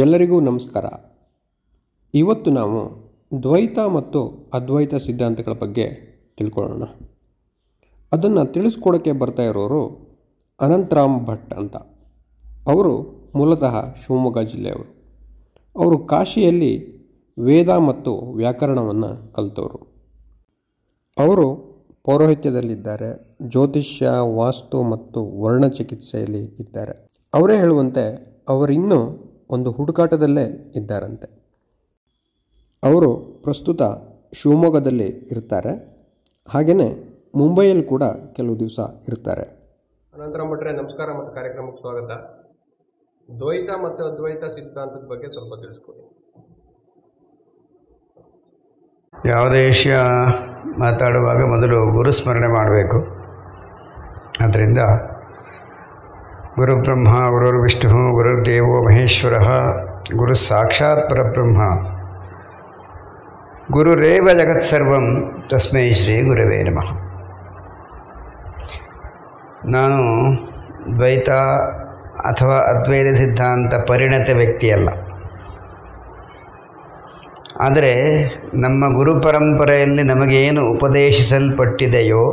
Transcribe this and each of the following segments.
ಎಲ್ಲರಿಗೂ ನಮಸ್ಕಾರ. ಇವತ್ತು ನಾವು ದ್ವೈತ ಮತ್ತು ಅದ್ವೈತ ಸಿದ್ಧಾಂತಗಳ ಬಗ್ಗೆ ತಿಳ್ಕೊಳ್ಳೋಣ. ಅದನ್ನು ತಿಳಿಸ್ಕೊಡೋಕ್ಕೆ ಬರ್ತಾ ಇರೋರು ಅನಂತರಾಮ್ ಭಟ್ ಅಂತ. ಅವರು ಮೂಲತಃ ಶಿವಮೊಗ್ಗ ಜಿಲ್ಲೆಯವರು. ಅವರು ಕಾಶಿಯಲ್ಲಿ ವೇದ ಮತ್ತು ವ್ಯಾಕರಣವನ್ನು ಕಲಿತವರು. ಅವರು ಪೌರೋಹಿತ್ಯದಲ್ಲಿದ್ದಾರೆ, ಜ್ಯೋತಿಷ್ಯ, ವಾಸ್ತು ಮತ್ತು ವರ್ಣಚಿಕಿತ್ಸೆಯಲ್ಲಿ ಇದ್ದಾರೆ. ಅವರೇ ಹೇಳುವಂತೆ ಅವರಿನ್ನೂ ಒಂದು ಹುಡುಕಾಟದಲ್ಲೇ ಇದ್ದಾರಂತೆ. ಅವರು ಪ್ರಸ್ತುತ ಶಿವಮೊಗ್ಗದಲ್ಲಿ ಇರ್ತಾರೆ, ಹಾಗೆಯೇ ಮುಂಬೈಯಲ್ಲಿ ಕೂಡ ಕೆಲವು ದಿವಸ ಇರ್ತಾರೆ. ಅನಂತರಾಮ್ ಭಟ್ರೆ, ನಮಸ್ಕಾರ ಮತ್ತು ಕಾರ್ಯಕ್ರಮಕ್ಕೆ ಸ್ವಾಗತ. ದ್ವೈತ ಮತ್ತು ಅದ್ವೈತ ಸಿದ್ಧಾಂತದ ಬಗ್ಗೆ ಸ್ವಲ್ಪ ತಿಳಿಸ್ಕೊಡಿ. ಯಾವುದೇ ವಿಷಯ ಮಾತಾಡುವಾಗ ಮೊದಲು ಗುರುಸ್ಮರಣೆ ಮಾಡಬೇಕು. ಆದ್ದರಿಂದ ಗುರು ಬ್ರಹ್ಮ ಗುರುರ್ ವಿಷ್ಣು ಗುರುರ್ದೇವೋ ಮಹೇಶ್ವರ ಗುರು ಸಾಕ್ಷಾತ್ ಪರಬ್ರಹ್ಮ ಗುರುರೇವ ಜಗತ್ಸರ್ವಂ ತಸ್ಮೈ ಶ್ರೀ ಗುರವೇ ನಮಃ. ನಾನು ದ್ವೈತ ಅಥವಾ ಅದ್ವೈತ ಸಿದ್ಧಾಂತ ಪರಿಣತ ವ್ಯಕ್ತಿಯಲ್ಲ. ಆದರೆ ನಮ್ಮ ಗುರು ಪರಂಪರೆಯಲ್ಲಿ ನಮಗೇನು ಉಪದೇಶಿಸಲ್ಪಟ್ಟಿದೆಯೋ,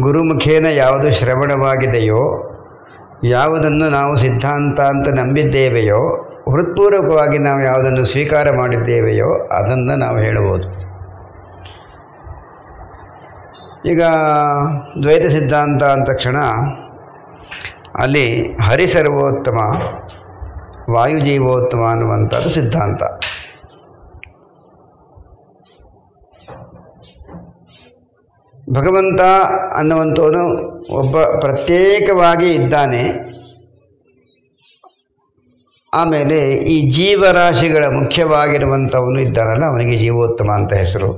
ಗುರುಮುಖೇನ ಯಾವುದು ಶ್ರವಣವಾಗಿದೆಯೋ, ಯಾವುದನ್ನು ನಾವು ಸಿದ್ಧಾಂತ ಅಂತ ನಂಬಿದ್ದೇವೆಯೋ, ಹೃತ್ಪೂರ್ವಕವಾಗಿ ನಾವು ಯಾವುದನ್ನು ಸ್ವೀಕಾರ ಮಾಡಿದ್ದೇವೆಯೋ ಅದನ್ನು ನಾವು ಹೇಳಬಹುದು. ಈಗ ದ್ವೈತ ಸಿದ್ಧಾಂತ ಅಂದ ತಕ್ಷಣ ಅಲ್ಲಿ ಹರಿಸರ್ವೋತ್ತಮ, ವಾಯುಜೀವೋತ್ತಮ ಅನ್ನುವಂಥದ್ದು ಸಿದ್ಧಾಂತ. ಭಗವಂತ ಅನ್ನುವಂಥವನು ಒಬ್ಬ ಪ್ರತ್ಯೇಕವಾಗಿ ಇದ್ದಾನೆ. ಆಮೇಲೆ ಈ ಜೀವರಾಶಿಗಳ ಮುಖ್ಯವಾಗಿರುವಂಥವನು ಇದ್ದಾನಲ್ಲ, ಅವನಿಗೆ ಜೀವೋತ್ತಮ ಅಂತ ಹೆಸರು.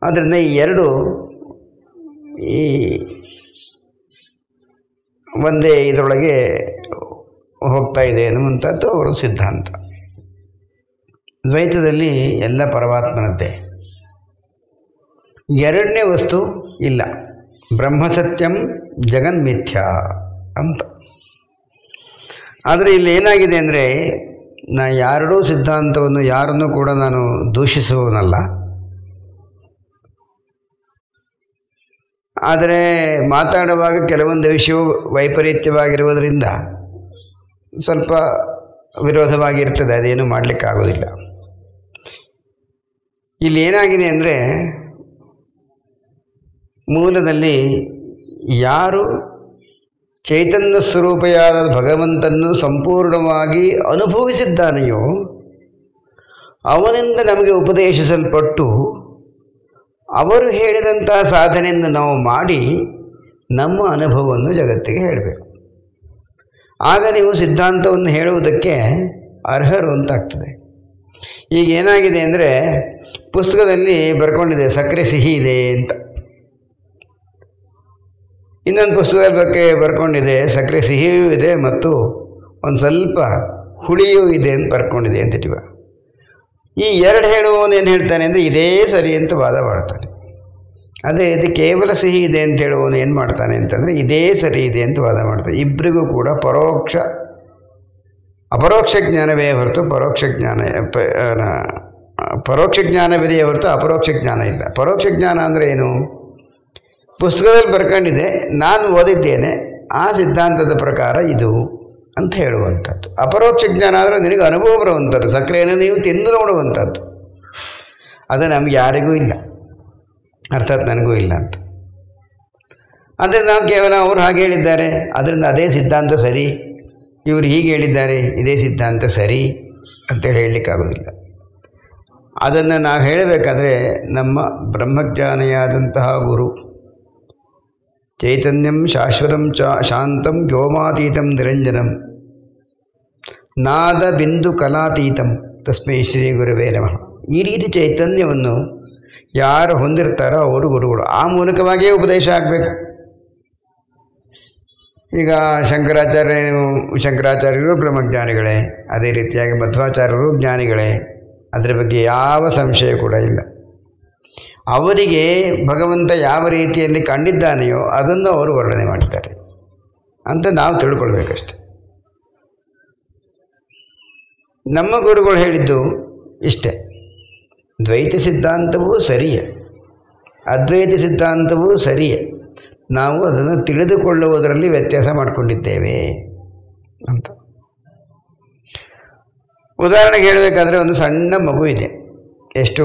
ಆದ್ದರಿಂದ ಈ ಎರಡು ಈ ಒಂದೇ ಇದರೊಳಗೆ ಹೋಗ್ತಾ ಇದೆ ಅನ್ನುವಂಥದ್ದು ಅವರ ಸಿದ್ಧಾಂತ. ದ್ವೈತದಲ್ಲಿ ಎಲ್ಲ ಪರಮಾತ್ಮನದ್ದೇ, ಎರಡನೇ ವಸ್ತು ಇಲ್ಲ. ಬ್ರಹ್ಮಸತ್ಯಂ ಜಗನ್ಮಿಥ್ಯಾ ಅಂತ. ಆದರೆ ಇಲ್ಲಿ ಏನಾಗಿದೆ ಅಂದರೆ, ಯಾರಡೂ ಸಿದ್ಧಾಂತವನ್ನು ಯಾರನ್ನೂ ಕೂಡ ನಾನು ದೂಷಿಸುವವನಲ್ಲ. ಆದರೆ ಮಾತಾಡುವಾಗ ಕೆಲವೊಂದು ವಿಷಯವು ವೈಪರೀತ್ಯವಾಗಿರುವುದರಿಂದ ಸ್ವಲ್ಪ ವಿರೋಧವಾಗಿರ್ತದೆ, ಅದೇನು ಮಾಡಲಿಕ್ಕಾಗೋದಿಲ್ಲ. ಇಲ್ಲಿ ಏನಾಗಿದೆ ಅಂದರೆ, ಮೂಲದಲ್ಲಿ ಯಾರು ಚೈತನ್ಯ ಸ್ವರೂಪಿಯಾದ ಭಗವಂತನ್ನು ಸಂಪೂರ್ಣವಾಗಿ ಅನುಭವಿಸಿದ್ದಾನೆಯೋ ಅವನಿಂದ ನಮಗೆ ಉಪದೇಶಿಸಲ್ಪಟ್ಟು ಅವರು ಹೇಳಿದಂಥ ಸಾಧನೆಯನ್ನು ನಾವು ಮಾಡಿ ನಮ್ಮ ಅನುಭವವನ್ನು ಜಗತ್ತಿಗೆ ಹೇಳಬೇಕು. ಆಗ ನೀವು ಸಿದ್ಧಾಂತವನ್ನು ಹೇಳುವುದಕ್ಕೆ ಅರ್ಹರು ಅಂತಾಗ್ತದೆ. ಈಗ ಏನಾಗಿದೆ ಅಂದರೆ, ಪುಸ್ತಕದಲ್ಲಿ ಬರ್ಕೊಂಡಿದೆ ಸಕ್ಕರೆ ಸಿಹಿ ಇದೆ ಅಂತ, ಇನ್ನೊಂದು ಪುಸ್ತಕದ ಬಗ್ಗೆ ಬರ್ಕೊಂಡಿದೆ ಸಕ್ಕರೆ ಸಿಹಿಯೂ ಇದೆ ಮತ್ತು ಒಂದು ಸ್ವಲ್ಪ ಹುಳಿಯೂ ಇದೆ ಅಂತ ಬರ್ಕೊಂಡಿದೆ ಅಂತಿಟ್ಟಿವ. ಈ ಎರಡು ಹೇಳುವವನು ಏನು ಹೇಳ್ತಾನೆ ಅಂದರೆ ಇದೇ ಸರಿ ಅಂತ ವಾದ ಮಾಡ್ತಾನೆ. ಅದೇ ರೀತಿ ಕೇವಲ ಸಿಹಿ ಇದೆ ಅಂತ ಹೇಳುವವನು ಏನು ಮಾಡ್ತಾನೆ ಅಂತಂದರೆ ಇದೇ ಸರಿ ಇದೆ ಅಂತ ವಾದ ಮಾಡ್ತಾನೆ. ಇಬ್ಬರಿಗೂ ಕೂಡ ಅಪರೋಕ್ಷ ಜ್ಞಾನವೇ ಹೊರತು ಪರೋಕ್ಷ ಜ್ಞಾನವಿದೆಯೇ ಹೊರತು ಅಪರೋಕ್ಷ ಜ್ಞಾನ ಇಲ್ಲ. ಪರೋಕ್ಷ ಜ್ಞಾನ ಅಂದರೆ ಏನು? ಪುಸ್ತಕದಲ್ಲಿ ಬರ್ಕೊಂಡಿದೆ, ನಾನು ಓದಿದ್ದೇನೆ, ಆ ಸಿದ್ಧಾಂತದ ಪ್ರಕಾರ ಇದು ಅಂತ ಹೇಳುವಂಥದ್ದು. ಅಪರೋಕ್ಷ ಜ್ಞಾನ ಆದರೆ ನಿನಗೆ ಅನುಭವ ಬರುವಂಥದ್ದು, ಸಕ್ಕರೆಯನ್ನು ನೀವು ತಿಂದು ನೋಡುವಂಥದ್ದು. ಅದು ನಮ್ಗೆ ಯಾರಿಗೂ ಇಲ್ಲ, ಅರ್ಥಾತ್ ನನಗೂ ಇಲ್ಲ ಅಂತ. ಅಂದರೆ ನಾವು ಕೇವಲ ಅವರು ಹಾಗೆ ಹೇಳಿದ್ದಾರೆ ಅದರಿಂದ ಅದೇ ಸಿದ್ಧಾಂತ ಸರಿ, ಇವರು ಹೀಗೆ ಹೇಳಿದ್ದಾರೆ ಇದೇ ಸಿದ್ಧಾಂತ ಸರಿ ಅಂತೇಳಿ ಹೇಳಲಿಕ್ಕಾಗೋದಿಲ್ಲ. ಅದನ್ನು ನಾವು ಹೇಳಬೇಕಾದ್ರೆ ನಮ್ಮ ಬ್ರಹ್ಮಜ್ಞಾನಿಯಾದಂತಹ ಗುರು ಚೈತನ್ಯಂ ಶಾಶ್ವತಂ ಶಾಂತಂ ವ್ಯೋಮಾತೀತಂ ನಿರಂಜನಂ ನಾದ ಬಿಂದು ಕಲಾತೀತಂ ತಸ್ಮೈ ಶ್ರೀ ಗುರವೇ ನಮಃ. ಈ ರೀತಿ ಚೈತನ್ಯವನ್ನು ಯಾರು ಹೊಂದಿರ್ತಾರೋ ಅವರು ಗುರುಗಳು. ಆ ಮೂಲಕವಾಗಿಯೇ ಉಪದೇಶ ಆಗಬೇಕು. ಈಗ ಶಂಕರಾಚಾರ್ಯರು ಬ್ರಹ್ಮಜ್ಞಾನಿಗಳೇ, ಅದೇ ರೀತಿಯಾಗಿ ಮಧ್ವಾಚಾರ್ಯರು ಜ್ಞಾನಿಗಳೇ, ಅದರ ಬಗ್ಗೆ ಯಾವ ಸಂಶಯ ಕೂಡ ಇಲ್ಲ. ಅವರಿಗೆ ಭಗವಂತ ಯಾವ ರೀತಿಯಲ್ಲಿ ಕಂಡಿದ್ದಾನೆಯೋ ಅದನ್ನು ಅವರು ವರ್ಣನೆ ಮಾಡಿದ್ದಾರೆ ಅಂತ ನಾವು ತಿಳ್ಕೊಳ್ಬೇಕಷ್ಟೆ. ನಮ್ಮ ಗುರುಗಳು ಹೇಳಿದ್ದು ಇಷ್ಟೇ, ದ್ವೈತ ಸಿದ್ಧಾಂತವೂ ಸರಿಯೇ, ಅದ್ವೈತ ಸಿದ್ಧಾಂತವೂ ಸರಿಯೇ, ನಾವು ಅದನ್ನು ತಿಳಿದುಕೊಳ್ಳುವುದರಲ್ಲಿ ವ್ಯತ್ಯಾಸ ಮಾಡಿಕೊಂಡಿದ್ದೇವೆ ಅಂತ. ಉದಾಹರಣೆಗೆ ಹೇಳಬೇಕಾದ್ರೆ ಒಂದು ಸಣ್ಣ ಮಗು ಇದೆ, ಎಷ್ಟು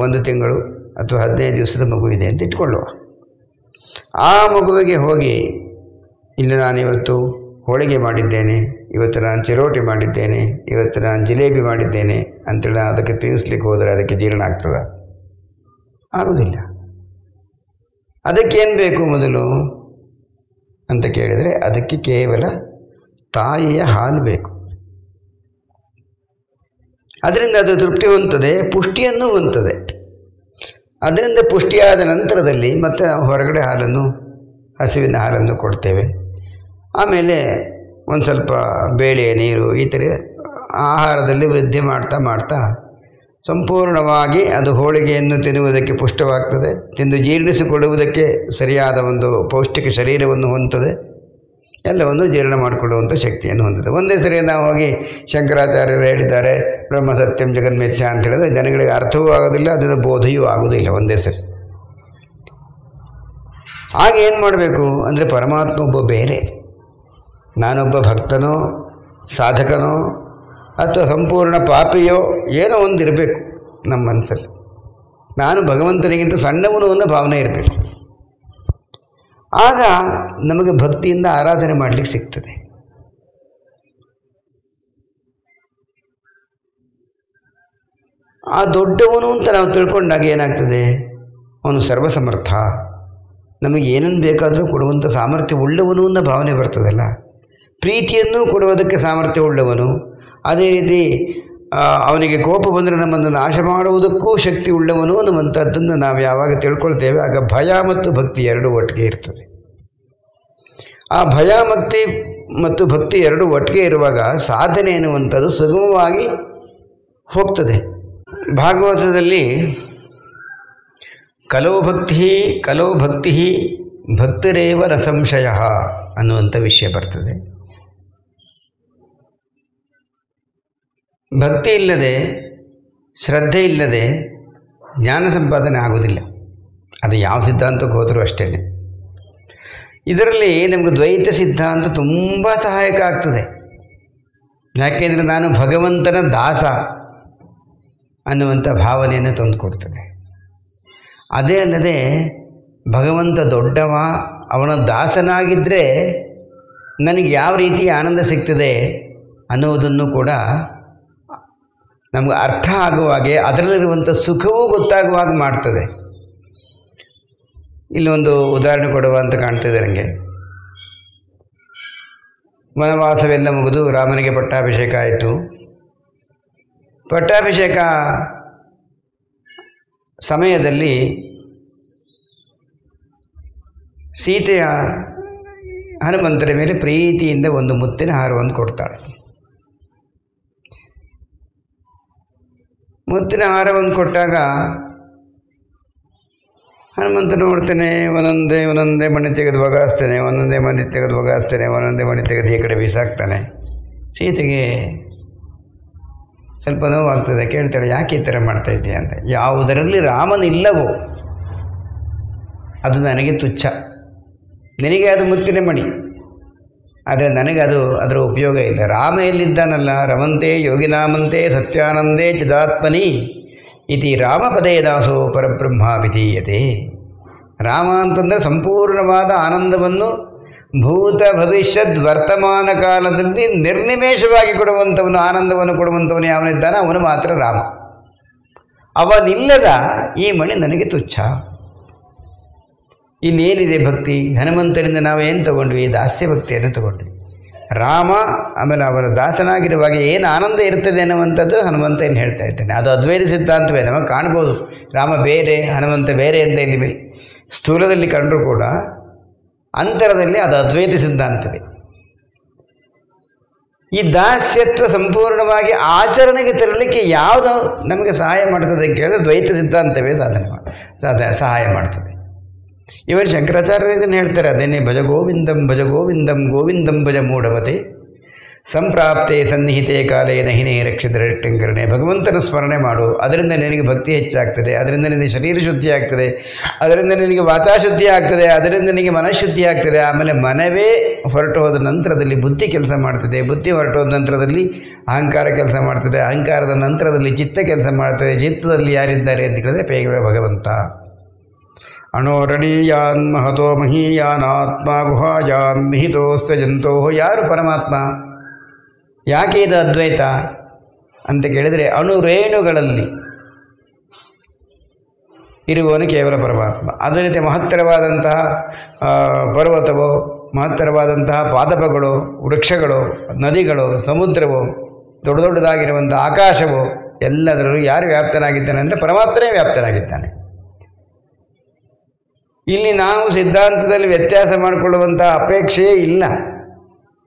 1 ತಿಂಗಳು ಅಥವಾ 15 ದಿವಸದ ಮಗು ಇದೆ ಅಂತ ಇಟ್ಕೊಳ್ಳುವ. ಆ ಮಗುವಿಗೆ ಹೋಗಿ ಇಲ್ಲಿ ನಾನಿವತ್ತು ಹೋಳಿಗೆ ಮಾಡಿದ್ದೇನೆ, ಇವತ್ತು ನಾನು ಚಿರೋಟಿ ಮಾಡಿದ್ದೇನೆ, ಇವತ್ತು ನಾನು ಜಿಲೇಬಿ ಮಾಡಿದ್ದೇನೆ ಅಂತೇಳಿ ಅದಕ್ಕೆ ತಿನ್ನಿಸ್ಲಿಕ್ಕೆ ಹೋದರೆ ಅದಕ್ಕೆ ಜೀರ್ಣ ಆಗ್ತದ? ಆಗುವುದಿಲ್ಲ. ಅದಕ್ಕೇನು ಬೇಕು ಮೊದಲು ಅಂತ ಕೇಳಿದರೆ ಅದಕ್ಕೆ ಕೇವಲ ತಾಯಿಯ ಹಾಲು ಬೇಕು. ಅದರಿಂದ ಅದು ತೃಪ್ತಿ ಹೊಂದುತ್ತದೆ, ಪುಷ್ಟಿಯನ್ನು ಹೊಂದುತ್ತದೆ. ಅದರಿಂದ ಪುಷ್ಟಿಯಾದ ನಂತರದಲ್ಲಿ ಮತ್ತೆ ಹೊರಗಡೆ ಹಾಲನ್ನು, ಹಸುವಿನ ಹಾಲನ್ನು ಕೊಡ್ತೇವೆ. ಆಮೇಲೆ ಒಂದು ಸ್ವಲ್ಪ ಬೇಳೆ, ನೀರು ಈ ಥರ ಆಹಾರದಲ್ಲಿ ವೃದ್ಧಿ ಮಾಡ್ತಾ ಮಾಡ್ತಾ ಸಂಪೂರ್ಣವಾಗಿ ಅದು ಹೋಳಿಗೆಯನ್ನು ತಿನ್ನುವುದಕ್ಕೆ ಪುಷ್ಟವಾಗ್ತದೆ, ತಿಂದು ಜೀರ್ಣಿಸಿಕೊಳ್ಳುವುದಕ್ಕೆ ಸರಿಯಾದ ಒಂದು ಪೌಷ್ಟಿಕ ಶರೀರವನ್ನು ಹೊಂದುತ್ತದೆ, ಎಲ್ಲವನ್ನು ಜೀರ್ಣ ಮಾಡಿಕೊಳ್ಳುವಂಥ ಶಕ್ತಿಯನ್ನು ಹೊಂದುತ್ತದೆ. ಒಂದೇ ಸರಿ ನಾವು ಹೋಗಿ ಶಂಕರಾಚಾರ್ಯರು ಹೇಳಿದ್ದಾರೆ ಬ್ರಹ್ಮ ಸತ್ಯಂ ಜಗನ್ಮಿಥ್ಯ ಅಂತ ಹೇಳಿದ್ರೆ ಜನಗಳಿಗೆ ಅರ್ಥವೂ ಆಗೋದಿಲ್ಲ, ಅದರ ಬೋಧೆಯೂ ಆಗೋದಿಲ್ಲ ಒಂದೇ ಸರಿ. ಆಗ ಏನು ಮಾಡಬೇಕು ಅಂದರೆ ಪರಮಾತ್ಮ ಒಬ್ಬ ಬೇರೆ, ನಾನೊಬ್ಬ ಭಕ್ತನೋ ಸಾಧಕನೋ ಅಥವಾ ಸಂಪೂರ್ಣ ಪಾಪಿಯೋ ಏನೋ ಒಂದಿರಬೇಕು ನಮ್ಮ ಮನಸ್ಸಲ್ಲಿ. ನಾನು ಭಗವಂತನಿಗಿಂತ ಸಣ್ಣವನು ಅನ್ನೋ ಭಾವನೆ ಇರಬೇಕು. ಆಗ ನಮಗೆ ಭಕ್ತಿಯಿಂದ ಆರಾಧನೆ ಮಾಡಲಿಕ್ಕೆ ಸಿಗ್ತದೆ. ಆ ದೊಡ್ಡವನು ಅಂತ ನಾವು ತಿಳ್ಕೊಂಡಾಗ ಏನಾಗ್ತದೆ, ಅವನು ಸರ್ವಸಮರ್ಥ, ನಮಗೆ ಏನನ್ನು ಬೇಕಾದರೂ ಕೊಡುವಂಥ ಸಾಮರ್ಥ್ಯ ಉಳ್ಳವನು ಅನ್ನೋ ಭಾವನೆ ಬರ್ತದಲ್ಲ. ಪ್ರೀತಿಯನ್ನು ಕೊಡುವುದಕ್ಕೆ ಸಾಮರ್ಥ್ಯ ಉಳ್ಳವನು, ಅದೇ ರೀತಿ ಅವನಿಗೆ ಕೋಪ ಬಂದರೆ ನಮ್ಮನ್ನು ನಾಶ ಮಾಡುವುದಕ್ಕೂ ಶಕ್ತಿ ಉಳ್ಳವನು ಅನ್ನುವಂಥದ್ದನ್ನು ನಾವು ಯಾವಾಗ ತಿಳ್ಕೊಳ್ತೇವೆ ಆಗ ಭಯ ಮತ್ತು ಭಕ್ತಿ ಎರಡೂ ಒಟ್ಟಿಗೆ ಇರ್ತದೆ. ಆ ಭಯ ಮತ್ತು ಭಕ್ತಿ ಎರಡೂ ಒಟ್ಟಿಗೆ ಇರುವಾಗ ಸಾಧನೆ ಎನ್ನುವಂಥದ್ದು ಸುಗಮವಾಗಿ ಹೋಗ್ತದೆ. ಭಾಗವತದಲ್ಲಿ ಕಲೋ ಭಕ್ತಿ ಭಕ್ತಿರೇವ ನ ಸಂಶಯ ಅನ್ನುವಂಥ ವಿಷಯ ಬರ್ತದೆ. ಭಕ್ತಿ ಇಲ್ಲದೆ, ಶ್ರದ್ಧೆ ಇಲ್ಲದೆ ಜ್ಞಾನ ಸಂಪಾದನೆ ಆಗೋದಿಲ್ಲ. ಅದು ಯಾವ ಸಿದ್ಧಾಂತಕ್ಕೆ ಹೋದರೂ ಅಷ್ಟೇ. ಇದರಲ್ಲಿ ನಮಗೆ ದ್ವೈತ ಸಿದ್ಧಾಂತ ತುಂಬ ಸಹಾಯಕ ಆಗ್ತದೆ. ಯಾಕೆಂದರೆ ನಾನು ಭಗವಂತನ ದಾಸ ಅನ್ನುವಂಥ ಭಾವನೆಯನ್ನು ತಂದುಕೊಡ್ತದೆ. ಅದೇ ಅಲ್ಲದೆ ಭಗವಂತ ದೊಡ್ಡವ, ಅವನ ದಾಸನಾಗಿದ್ದರೆ ನನಗೆ ಯಾವ ರೀತಿ ಆನಂದ ಸಿಗ್ತದೆ ಅನ್ನೋದನ್ನು ಕೂಡ ನಮಗೆ ಅರ್ಥ ಆಗುವಾಗೆ, ಅದರಲ್ಲಿರುವಂಥ ಸುಖವೂ ಗೊತ್ತಾಗುವಾಗ ಮಾಡ್ತದೆ. ಇಲ್ಲೊಂದು ಉದಾಹರಣೆ ಕೊಡುವ ಅಂತ ಕಾಣ್ತಿದೆ ನನಗೆ. ವನವಾಸವೆಲ್ಲ ಮುಗಿದು ರಾಮನಿಗೆ ಪಟ್ಟಾಭಿಷೇಕ ಆಯಿತು. ಪಟ್ಟಾಭಿಷೇಕ ಸಮಯದಲ್ಲಿ ಸೀತೆಯ ಹನುಮಂತರ ಮೇಲೆ ಪ್ರೀತಿಯಿಂದ ಒಂದು ಮುತ್ತಿನ ಹಾರವನ್ನು ಕೊಡ್ತಾಳೆ. ಮುತ್ತಿನ ಹಾರವನ್ನು ಕೊಟ್ಟಾಗ ಹನುಮಂತ ನೋಡ್ತೇನೆ, ಒಂದೊಂದೇ ಮಣಿ ತೆಗೆದು ಒಗಾಸ್ತೇನೆ, ಒಂದೊಂದೇ ಮಣಿ ತೆಗೆದು ಈ ಕಡೆ ಬೀಸಾಕ್ತಾನೆ. ಸೀತೆಗೆ ಸ್ವಲ್ಪ ನೋವಾಗ್ತದೆ. ಕೇಳ್ತಾಳೆ, ಯಾಕೆ ಈ ಥರ ಮಾಡ್ತಾ ಇದ್ದೀಯ ಅಂತ. ಯಾವುದರಲ್ಲಿ ರಾಮನಿಲ್ಲವೋ ಅದು ನನಗೆ ತುಚ್ಛ, ನಿನಗೆ ಅದು ಮುತ್ತಿನ ಮಣಿ, ಆದರೆ ನನಗೆ ಅದರ ಉಪಯೋಗ ಇಲ್ಲ. ರಾಮ ಎಲ್ಲಿದ್ದಾನಲ್ಲ, ರಮಂತೆ ಯೋಗಿನಾಮಂತೆ ಸತ್ಯಾನಂದೇ ಚಿದಾತ್ಮನಿ ಇತಿ ರಾಮಪದೇ ದಾಸೋ ಪರಬ್ರಹ್ಮ ವಿಧೀಯತೆ. ರಾಮ ಅಂತಂದರೆ ಸಂಪೂರ್ಣವಾದ ಆನಂದವನ್ನು ಭೂತ ಭವಿಷ್ಯದ್ ವರ್ತಮಾನ ಕಾಲದಲ್ಲಿ ನಿರ್ನಿಮೇಷವಾಗಿ ಕೊಡುವಂಥವನು, ಆನಂದವನ್ನು ಕೊಡುವಂಥವನು ಯಾವನಿದ್ದಾನೆ ಅವನು ಮಾತ್ರ ರಾಮ. ಅವನಿಲ್ಲದ ಈ ಮಣಿ ನನಗೆ ತುಚ್ಛ. ಇನ್ನೇನಿದೆ ಭಕ್ತಿ? ಹನುಮಂತನಿಂದ ನಾವು ಏನು ತಗೊಂಡ್ವಿ? ದಾಸ್ಯ ಭಕ್ತಿಯನ್ನು ತಗೊಂಡ್ವಿ. ರಾಮ ಆಮೇಲೆ ಅವರ ದಾಸನಾಗಿರುವಾಗ ಏನು ಆನಂದ ಇರ್ತದೆ ಅನ್ನುವಂಥದ್ದು ಹನುಮಂತ ಇಲ್ಲಿ ಹೇಳ್ತಾ ಇದ್ದಾನೆ. ಅದು ಅದ್ವೈತ ಸಿದ್ಧಾಂತವೇ. ನಮಗೆ ಕಾಣ್ಬೋದು ರಾಮ ಬೇರೆ ಹನುಮಂತ ಬೇರೆ ಅಂತ ಇಲ್ಲಿ ಸ್ಥೂಲದಲ್ಲಿ ಕಂಡರೂ ಕೂಡ ಅಂತರದಲ್ಲಿ ಅದು ಅದ್ವೈತ ಸಿದ್ಧಾಂತವೇ. ಈ ದಾಸ್ಯತ್ವ ಸಂಪೂರ್ಣವಾಗಿ ಆಚರಣೆಗೆ ತರಲಿಕ್ಕೆ ಯಾವುದು ನಮಗೆ ಸಹಾಯ ಮಾಡ್ತದೆ ಕೇಳಿದ್ರೆ ದ್ವೈತ ಸಿದ್ಧಾಂತವೇ ಸಹಾಯ ಮಾಡ್ತದೆ. ಇವನು ಶಂಕರಾಚಾರ್ಯರು ಇದನ್ನು ಹೇಳ್ತಾರೆ. ಅದೇನೇ ಭಜ ಗೋವಿಂದಂ ಗೋವಿಂದಂ ಭಜ ಮೂಢಮತೆ ಸಂಪ್ರಾಪ್ತೆ ಸನ್ನಿಹಿತೆ ಕಾಲೇ ನಹಿನೇ ರಕ್ಷಿತರಕ್ಷಂಕರಣೆ. ಭಗವಂತನ ಸ್ಮರಣೆ ಮಾಡು, ಅದರಿಂದ ನಿನಗೆ ಭಕ್ತಿ ಹೆಚ್ಚಾಗ್ತದೆ, ಅದರಿಂದ ನಿನಗೆ ಶರೀರ ಶುದ್ಧಿ ಆಗ್ತದೆ, ಅದರಿಂದ ನಿನಗೆ ವಾಚಾಶುದ್ಧಿ ಆಗ್ತದೆ, ಅದರಿಂದ ನಿನಗೆ ಮನಃಶುದ್ಧಿ ಆಗ್ತದೆ. ಆಮೇಲೆ ಮನವೇ ಹೊರಟು ಹೋದ ನಂತರದಲ್ಲಿ ಬುದ್ಧಿ ಕೆಲಸ ಮಾಡ್ತದೆ, ಬುದ್ಧಿ ಹೊರಟು ಹೋದ ನಂತರದಲ್ಲಿ ಅಹಂಕಾರ ಕೆಲಸ ಮಾಡ್ತದೆ, ಅಹಂಕಾರದ ನಂತರದಲ್ಲಿ ಚಿತ್ತ ಕೆಲಸ ಮಾಡ್ತದೆ. ಚಿತ್ತದಲ್ಲಿ ಯಾರಿದ್ದಾರೆ ಅಂತ ಹೇಳಿದ್ರೆ ಬೇಗ ಭಗವಂತ. ಅಣೋರಣೀಯಾನ್ ಮಹತೋ ಮಹೀಯಾನ್ ಆತ್ಮ ಗುಹಾಯಾನ್ ನಿಹಿತೋಸ್ಯ ಜಂತೋ. ಯಾರು ಪರಮಾತ್ಮ? ಯಾಕೆ ಇದು ಅದ್ವೈತ ಅಂತ ಕೇಳಿದರೆ ಅಣುರೇಣುಗಳಲ್ಲಿ ಇರುವವನು ಕೇವಲ ಪರಮಾತ್ಮ. ಅದೇ ರೀತಿ ಮಹತ್ತರವಾದಂತಹ ಪರ್ವತವೋ, ಮಹತ್ತರವಾದಂತಹ ಪಾದಪಗಳು, ವೃಕ್ಷಗಳು, ನದಿಗಳು, ಸಮುದ್ರವೋ, ದೊಡ್ಡ ದೊಡ್ಡದಾಗಿರುವಂಥ ಆಕಾಶವೋ ಎಲ್ಲದರಲ್ಲೂ ಯಾರು ವ್ಯಾಪ್ತನಾಗಿದ್ದಾನೆ ಅಂದರೆ ಪರಮಾತ್ಮನೇ ವ್ಯಾಪ್ತನಾಗಿದ್ದಾನೆ. ಇಲ್ಲಿ ನಾವು ಸಿದ್ಧಾಂತದಲ್ಲಿ ವ್ಯತ್ಯಾಸ ಮಾಡಿಕೊಳ್ಳುವಂಥ ಅಪೇಕ್ಷೆಯೇ ಇಲ್ಲ.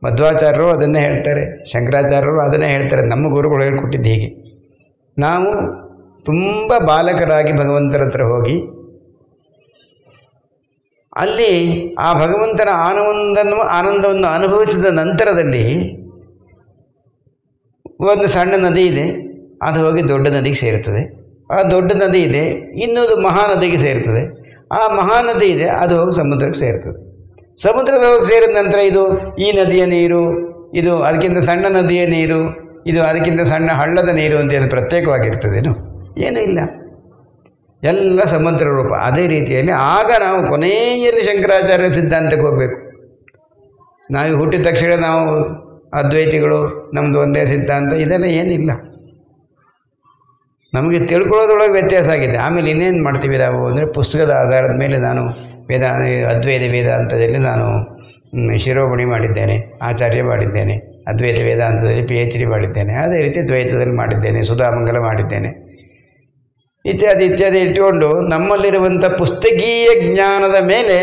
ಮಧ್ವಾಚಾರ್ಯರು ಅದನ್ನೇ ಹೇಳ್ತಾರೆ, ಶಂಕರಾಚಾರ್ಯರು ಅದನ್ನೇ ಹೇಳ್ತಾರೆ. ನಮ್ಮ ಗುರುಗಳು ಹೇಳ್ಕೊಟ್ಟಿದ್ದು ಹೀಗೆ. ನಾವು ತುಂಬ ಬಾಲಕರಾಗಿ ಭಗವಂತನ ಹತ್ರ ಹೋಗಿ ಅಲ್ಲಿ ಆ ಭಗವಂತನ ಆನಂದವನ್ನು ಅನುಭವಿಸಿದ ನಂತರದಲ್ಲಿ ಒಂದು ಸಣ್ಣ ನದಿ ಇದೆ, ಅದು ಹೋಗಿ ದೊಡ್ಡ ನದಿಗೆ ಸೇರ್ತದೆ. ಆ ದೊಡ್ಡ ನದಿ ಇದೆ, ಇನ್ನೊಂದು ಮಹಾನದಿಗೆ ಸೇರ್ತದೆ. ಆ ಮಹಾನದಿ ಇದೆ, ಅದು ಹೋಗಿ ಸಮುದ್ರಕ್ಕೆ ಸೇರ್ತದೆ. ಸಮುದ್ರದ ಹೋಗಿ ಸೇರಿದ ನಂತರ ಇದು ಈ ನದಿಯ ನೀರು, ಇದು ಅದಕ್ಕಿಂತ ಸಣ್ಣ ನದಿಯ ನೀರು, ಇದು ಅದಕ್ಕಿಂತ ಸಣ್ಣ ಹಳ್ಳದ ನೀರು ಅಂತ ಏನು ಪ್ರತ್ಯೇಕವಾಗಿರ್ತದೇನು? ಏನೂ ಇಲ್ಲ, ಎಲ್ಲ ಸಮುದ್ರ ರೂಪ. ಅದೇ ರೀತಿಯಲ್ಲಿ ಆಗ ನಾವು ಕೊನೆಯಲ್ಲಿ ಶಂಕರಾಚಾರ್ಯ ಸಿದ್ಧಾಂತಕ್ಕೆ ಹೋಗಬೇಕು. ನಾವು ಹುಟ್ಟಿದ ತಕ್ಷಣ ನಾವು ಅದ್ವೈತಿಗಳು, ನಮ್ಮದು ಒಂದೇ ಸಿದ್ಧಾಂತ, ಇದೆಲ್ಲ ಏನಿಲ್ಲ. ನಮಗೆ ತಿಳ್ಕೊಳ್ಳೋದ್ರೊಳಗೆ ವ್ಯತ್ಯಾಸ ಆಗಿದೆ. ಆಮೇಲೆ ಇನ್ನೇನು ಮಾಡ್ತೀವಿ ನಾವು ಅಂದರೆ ಪುಸ್ತಕದ ಆಧಾರದ ಮೇಲೆ ನಾನು ಅದ್ವೈತ ವೇದಾಂತದಲ್ಲಿ ನಾನು ಶಿರೋಮಣಿ ಮಾಡಿದ್ದೇನೆ, ಆಚಾರ್ಯ ಮಾಡಿದ್ದೇನೆ, ಅದ್ವೈತ ವೇದಾಂತದಲ್ಲಿ PhD ಮಾಡಿದ್ದೇನೆ, ಅದೇ ರೀತಿ ದ್ವೈತದಲ್ಲಿ ಮಾಡಿದ್ದೇನೆ, ಸುಧಾಮಂಗಲ ಮಾಡಿದ್ದೇನೆ, ಇತ್ಯಾದಿ ಇತ್ಯಾದಿ ಇಟ್ಟುಕೊಂಡು ನಮ್ಮಲ್ಲಿರುವಂಥ ಪುಸ್ತಕೀಯ ಜ್ಞಾನದ ಮೇಲೆ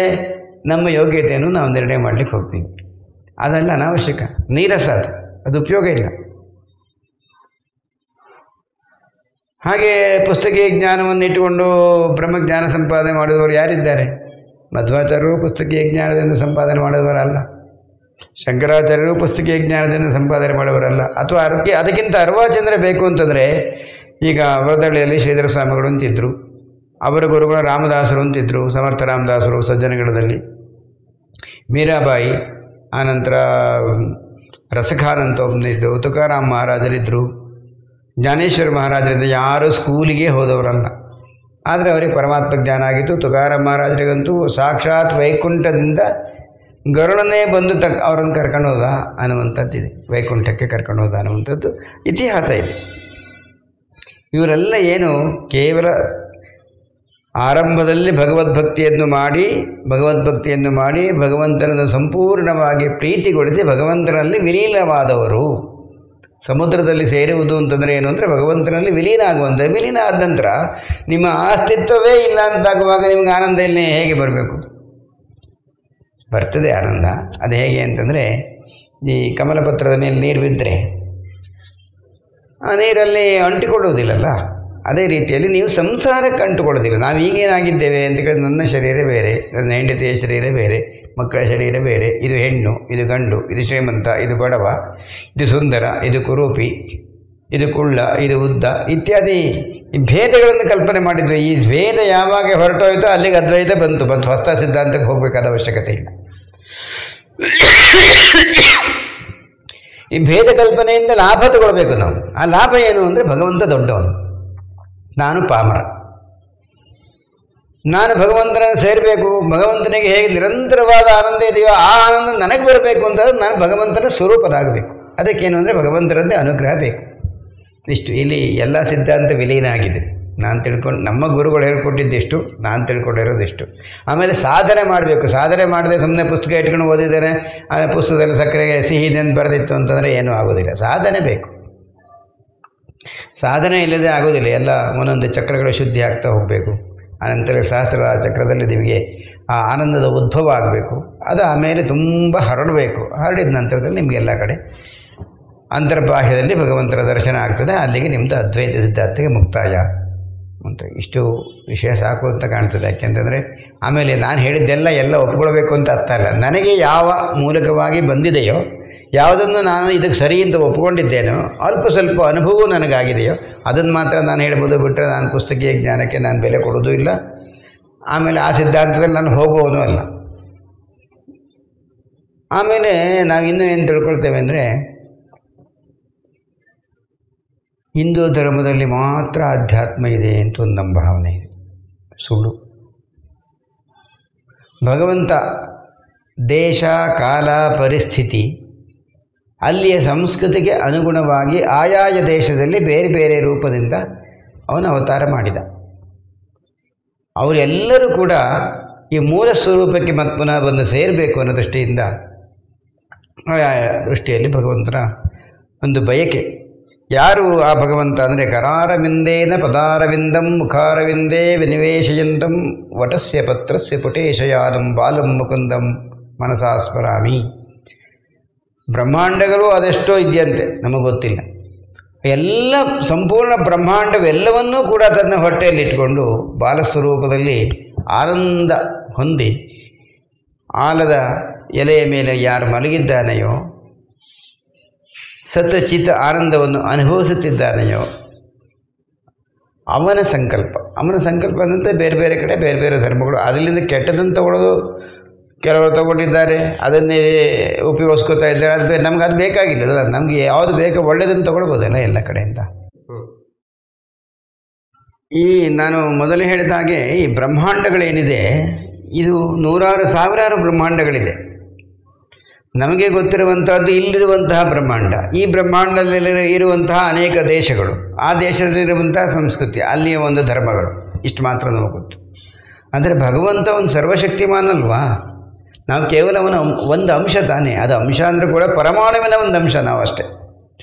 ನಮ್ಮ ಯೋಗ್ಯತೆಯನ್ನು ನಾವು ನಿರ್ಣಯ ಮಾಡಲಿಕ್ಕೆ ಹೋಗ್ತೀವಿ. ಅದೆಲ್ಲ ಅನಾವಶ್ಯಕ, ನೀರಸ, ಅದು ಉಪಯೋಗ ಇಲ್ಲ. ಹಾಗೆ ಪುಸ್ತಕೀಯ ಜ್ಞಾನವನ್ನು ಇಟ್ಟುಕೊಂಡು ಬ್ರಹ್ಮಜ್ಞಾನ ಸಂಪಾದನೆ ಮಾಡಿದವರು ಯಾರಿದ್ದಾರೆ? ಮಧ್ವಾಚಾರ್ಯರು ಪುಸ್ತಕೀಯ ಜ್ಞಾನದಿಂದ ಸಂಪಾದನೆ ಮಾಡಿದವರಲ್ಲ, ಶಂಕರಾಚಾರ್ಯರು ಪುಸ್ತಕೀಯ ಜ್ಞಾನದಿಂದ ಸಂಪಾದನೆ ಮಾಡುವವರಲ್ಲ. ಅಥವಾ ಅದಕ್ಕಿಂತ ಅರ್ವಾಚಂದ್ರ ಬೇಕು ಅಂತಂದರೆ, ಈಗ ವರದಳ್ಳಿಯಲ್ಲಿ ಶ್ರೀಧರ ಸ್ವಾಮಿಗಳು ಅಂತಿದ್ದರು, ಅವರ ಗುರುಗಳು ರಾಮದಾಸರು ಅಂತಿದ್ದರು, ಸಮರ್ಥ ರಾಮದಾಸರು ಸಜ್ಜನಗಢದಲ್ಲಿ, ಮೀರಾಬಾಯಿ, ಆನಂತರ ರಸಖಾನ್ ಅಂತ ಒಬ್ಬನಿದ್ದರು, ತುಕಾರಾಮ್ ಮಹಾರಾಜರಿದ್ದರು, ಜ್ಞಾನೇಶ್ವರ ಮಹಾರಾಜರಿಂದ. ಯಾರೂ ಸ್ಕೂಲಿಗೆ ಹೋದವರಲ್ಲ, ಆದರೆ ಅವರಿಗೆ ಪರಮಾತ್ಮ ಜ್ಞಾನ ಆಗಿತ್ತು. ತುಕಾರಾಮ್ ಮಹಾರಾಜರಿಗಂತೂ ಸಾಕ್ಷಾತ್ ವೈಕುಂಠದಿಂದ ಗರುಡನೇ ಬಂದು ಅವರನ್ನು ಕರ್ಕೊಂಡು ಹೋದ ಅನ್ನುವಂಥದ್ದಿದೆ, ವೈಕುಂಠಕ್ಕೆ ಕರ್ಕೊಂಡು ಹೋದ ಅನ್ನುವಂಥದ್ದು ಇತಿಹಾಸ ಇದೆ. ಇವರೆಲ್ಲ ಏನು ಕೇವಲ ಆರಂಭದಲ್ಲಿ ಭಗವದ್ಭಕ್ತಿಯನ್ನು ಮಾಡಿ ಭಗವಂತನನ್ನು ಸಂಪೂರ್ಣವಾಗಿ ಪ್ರೀತಿಗೊಳಿಸಿ ಭಗವಂತನಲ್ಲಿ ವಿಲೀನವಾದವರು. ಸಮುದ್ರದಲ್ಲಿ ಸೇರುವುದು ಅಂತಂದರೆ ಏನು ಅಂದರೆ ಭಗವಂತನಲ್ಲಿ ವಿಲೀನ ಆಗುವಂಥ. ವಿಲೀನ ಆದ ನಂತರ ನಿಮ್ಮ ಅಸ್ತಿತ್ವವೇ ಇಲ್ಲ ಅಂತಾಗುವಾಗ ನಿಮಗೆ ಆನಂದ ಇಲ್ಲಿ ಹೇಗೆ ಬರಬೇಕು? ಬರ್ತದೆ ಆನಂದ. ಅದು ಹೇಗೆ ಅಂತಂದರೆ, ಈ ಕಮಲಪತ್ರದ ಮೇಲೆ ನೀರು ಬಿದ್ದರೆ ಆ ನೀರಲ್ಲಿ ಅಂಟಿಕೊಳ್ಳುವುದಿಲ್ಲಲ್ಲ, ಅದೇ ರೀತಿಯಲ್ಲಿ ನೀವು ಸಂಸಾರಕ್ಕೆ ಅಂಟುಕೊಳ್ಳೋದಿಲ್ಲ. ನಾವು ಈಗೇನಾಗಿದ್ದೇವೆ ಅಂತ ಹೇಳಿದ್ರೆ, ನನ್ನ ಶರೀರ ಬೇರೆ, ನನ್ನ ಹೆಂಡತಿಯ ಶರೀರ ಬೇರೆ, ಮಕ್ಕಳ ಶರೀರ ಬೇರೆ, ಇದು ಹೆಣ್ಣು, ಇದು ಗಂಡು, ಇದು ಶ್ರೀಮಂತ, ಇದು ಬಡವ, ಇದು ಸುಂದರ, ಇದು ಕುರೂಪಿ, ಇದು ಕುಳ್ಳ, ಇದು ಉದ್ದ ಇತ್ಯಾದಿ ಈ ಭೇದಗಳನ್ನು ಕಲ್ಪನೆ ಮಾಡಿದ್ವಿ. ಈ ಭೇದ ಯಾವಾಗ ಹೊರಟೋಯ್ತೋ ಅಲ್ಲಿಗೆ ಅದ್ವೈತ ಬಂತು. ಹೊಸ ಸಿದ್ಧಾಂತಕ್ಕೆ ಹೋಗಬೇಕಾದ ಅವಶ್ಯಕತೆ ಇಲ್ಲ. ಈ ಭೇದ ಕಲ್ಪನೆಯಿಂದ ಲಾಭ ತಗೊಳ್ಬೇಕು ನಾವು. ಆ ಲಾಭ ಏನು ಅಂದರೆ, ಭಗವಂತ ದೊಡ್ಡವನು, ನಾನು ಪಾಮರ, ನಾನು ಭಗವಂತನನ್ನು ಸೇರಬೇಕು. ಭಗವಂತನಿಗೆ ಹೇಗೆ ನಿರಂತರವಾದ ಆನಂದ ಇದೆಯೋ ಆ ಆನಂದ ನನಗೆ ಬರಬೇಕು ಅಂತಂದರೆ ನಾನು ಭಗವಂತನ ಸ್ವರೂಪನಾಗಬೇಕು. ಅದಕ್ಕೇನು ಅಂದರೆ ಭಗವಂತನದ್ದೇ ಅನುಗ್ರಹ ಬೇಕು. ಇಷ್ಟು ಇಲ್ಲಿ ಎಲ್ಲ ಸಿದ್ಧಾಂತ ವಿಲೀನ ಆಗಿದೆ. ನಾನು ತಿಳ್ಕೊಂಡು, ನಮ್ಮ ಗುರುಗಳು ಹೇಳ್ಕೊಟ್ಟಿದ್ದಿಷ್ಟು, ನಾನು ತಿಳ್ಕೊಂಡಿರೋದಿಷ್ಟು. ಆಮೇಲೆ ಸಾಧನೆ ಮಾಡಬೇಕು. ಸಾಧನೆ ಮಾಡದೆ ಸುಮ್ಮನೆ ಪುಸ್ತಕ ಇಟ್ಕೊಂಡು ಓದಿದ್ದೇನೆ, ಆ ಪುಸ್ತಕದಲ್ಲಿ ಸಕ್ಕರೆಗೆ ಸಿಹಿ ಅಂತ ಬರೆದಿತ್ತು ಅಂತಂದರೆ ಏನೂ ಆಗೋದಿಲ್ಲ. ಸಾಧನೆ ಬೇಕು. ಸಾಧನೆ ಇಲ್ಲದೆ ಆಗೋದಿಲ್ಲ. ಎಲ್ಲ ಒಂದೊಂದು ಚಕ್ರಗಳು ಶುದ್ಧಿ ಆಗ್ತಾ ಹೋಗಬೇಕು. ಆನಂತರ ಸಹಸ್ರ ಚಕ್ರದಲ್ಲಿ ನಿಮಗೆ ಆ ಆನಂದದ ಉದ್ಭವ ಆಗಬೇಕು. ಅದು ಆಮೇಲೆ ತುಂಬ ಹರಡಬೇಕು. ಹರಡಿದ ನಂತರದಲ್ಲಿ ನಿಮಗೆಲ್ಲ ಕಡೆ ಅಂತರ್ಬಾಹ್ಯದಲ್ಲಿ ಭಗವಂತನ ದರ್ಶನ ಆಗ್ತದೆ. ಅಲ್ಲಿಗೆ ನಿಮ್ಮದು ಅದ್ವೈತ ಸಿದ್ಧಾಂತಕ್ಕೆ ಮುಕ್ತಾಯ ಅಂತ. ಇಷ್ಟು ವಿಷಯ ಸಾಕು ಅಂತ ಕಾಣ್ತದೆ. ಯಾಕೆಂತಂದರೆ ಆಮೇಲೆ ನಾನು ಹೇಳಿದ್ದೆಲ್ಲ ಎಲ್ಲ ಒಪ್ಕೊಳ್ಬೇಕು ಅಂತ ಅರ್ಥ ಇಲ್ಲ. ನನಗೆ ಯಾವ ಮೂಲಕವಾಗಿ ಬಂದಿದೆಯೋ, ಯಾವುದನ್ನು ನಾನು ಇದಕ್ಕೆ ಸರಿ ಅಂತ ಒಪ್ಕೊಂಡಿದ್ದೇನೋ, ಅಲ್ಪ ಸ್ವಲ್ಪ ಅನುಭವವೂ ನನಗಾಗಿದೆಯೋ ಅದನ್ನು ಮಾತ್ರ ನಾನು ಹೇಳ್ಬೋದು. ಬಿಟ್ಟರೆ ನಾನು ಪುಸ್ತಕೀಯ ಜ್ಞಾನಕ್ಕೆ ನಾನು ಬೆಲೆ ಕೊಡೋದು ಇಲ್ಲ. ಆಮೇಲೆ ಆ ಸಿದ್ಧಾಂತದಲ್ಲಿ ನಾನು ಹೋಗುವವನು ಅಲ್ಲ. ಆಮೇಲೆ ನಾವು ಇನ್ನೂ ಏನು ತಿಳ್ಕೊಳ್ತೇವೆ ಅಂದರೆ, ಹಿಂದೂ ಧರ್ಮದಲ್ಲಿ ಮಾತ್ರ ಅಧ್ಯಾತ್ಮ ಇದೆ ಅಂತ ಒಂದು ನಮ್ಮ ಭಾವನೆ ಇದೆ. ಸುಳ್ಳು. ಭಗವಂತ ದೇಶ, ಕಾಲ, ಪರಿಸ್ಥಿತಿ, ಅಲ್ಲಿಯ ಸಂಸ್ಕೃತಿಗೆ ಅನುಗುಣವಾಗಿ ಆಯಾಯ ದೇಶದಲ್ಲಿ ಬೇರೆ ಬೇರೆ ರೂಪದಿಂದ ಅವನು ಅವತಾರ ಮಾಡಿದ. ಅವರೆಲ್ಲರೂ ಕೂಡ ಈ ಮೂಲ ಸ್ವರೂಪಕ್ಕೆ ಮತ್ತೆ ಪುನಃ ಬಂದು ಸೇರಬೇಕು ಅನ್ನೋ ದೃಷ್ಟಿಯಿಂದ, ದೃಷ್ಟಿಯಲ್ಲಿ ಭಗವಂತನ ಒಂದು ಬಯಕೆ. ಯಾರು ಆ ಭಗವಂತ ಅಂದರೆ, ಕರಾರವಿಂದೇನ ಪದಾರವಿಂದಂ ಮುಖಾರವಿಂದೇ ವಿನಿವೇಶಯಂತಂ ವಟಸ್ಯ ಪತ್ರಸ್ಯ ಪುಟೇಶಯಾನಂ ಬಾಲಂ ಮುಕುಂದಂ ಮನಸಾ ಸ್ಮರಾಮಿ. ಬ್ರಹ್ಮಾಂಡಗಳು ಅದೆಷ್ಟೋ ಇದೆಯಂತೆ, ನಮಗೆ ಗೊತ್ತಿಲ್ಲ. ಎಲ್ಲ ಸಂಪೂರ್ಣ ಬ್ರಹ್ಮಾಂಡವೆಲ್ಲವನ್ನೂ ಕೂಡ ತನ್ನ ಹೊಟ್ಟೆಯಲ್ಲಿಟ್ಟುಕೊಂಡು ಬಾಲಸ್ವರೂಪದಲ್ಲಿ ಆನಂದ ಹೊಂದಿ ಆಲದ ಎಲೆಯ ಮೇಲೆ ಯಾರು ಮಲಗಿದ್ದಾನೆಯೋ, ಸತಚಿತ ಆನಂದವನ್ನು ಅನುಭವಿಸುತ್ತಿದ್ದಾನೆಯೋ ಅವನ ಸಂಕಲ್ಪ. ಅಂತೆ ಬೇರೆ ಬೇರೆ ಕಡೆ ಬೇರೆ ಬೇರೆ ಧರ್ಮಗಳು ಅದರಿಂದ ಕೆಟ್ಟದನ್ನು ತಗೊಳ್ಳೋದು ಕೆಲವರು ತಗೊಂಡಿದ್ದಾರೆ, ಅದನ್ನೇ ಉಪಯೋಗಿಸ್ಕೋತಾ ಇದ್ದಾರೆ. ಅದು ನಮ್ಗೆ ಅದು ಬೇಕಾಗಿಲ್ಲ. ನಮಗೆ ಯಾವುದು ಬೇಕೋ ಒಳ್ಳೆಯದನ್ನು ತಗೊಳ್ಬೋದಲ್ಲ ಎಲ್ಲ ಕಡೆಯಿಂದ. ಈ ನಾನು ಮೊದಲು ಹೇಳಿದ ಹಾಗೆ ಈ ಬ್ರಹ್ಮಾಂಡಗಳೇನಿದೆ, ಇದು ನೂರಾರು ಸಾವಿರಾರು ಬ್ರಹ್ಮಾಂಡಗಳಿದೆ. ನಮಗೆ ಗೊತ್ತಿರುವಂಥದ್ದು ಇಲ್ಲಿರುವಂತಹ ಬ್ರಹ್ಮಾಂಡ, ಈ ಬ್ರಹ್ಮಾಂಡದಲ್ಲಿ ಇರುವಂತಹ ಅನೇಕ ದೇಶಗಳು, ಆ ದೇಶದಲ್ಲಿರುವಂತಹ ಸಂಸ್ಕೃತಿ, ಅಲ್ಲಿಯ ಒಂದು ಧರ್ಮಗಳು, ಇಷ್ಟು ಮಾತ್ರ ನಮಗೆ ಗೊತ್ತು. ಅಂದರೆ ಭಗವಂತ ಒಂದು ಸರ್ವಶಕ್ತಿಮಾನಲ್ವಾ? ನಾವು ಕೇವಲ ಅವನ ಒಂದು ಅಂಶ ತಾನೇ. ಅದು ಅಂಶ ಅಂದರೆ ಕೂಡ ಪರಮಾಣುವಿನ ಒಂದು ಅಂಶ ನಾವು ಅಷ್ಟೇ.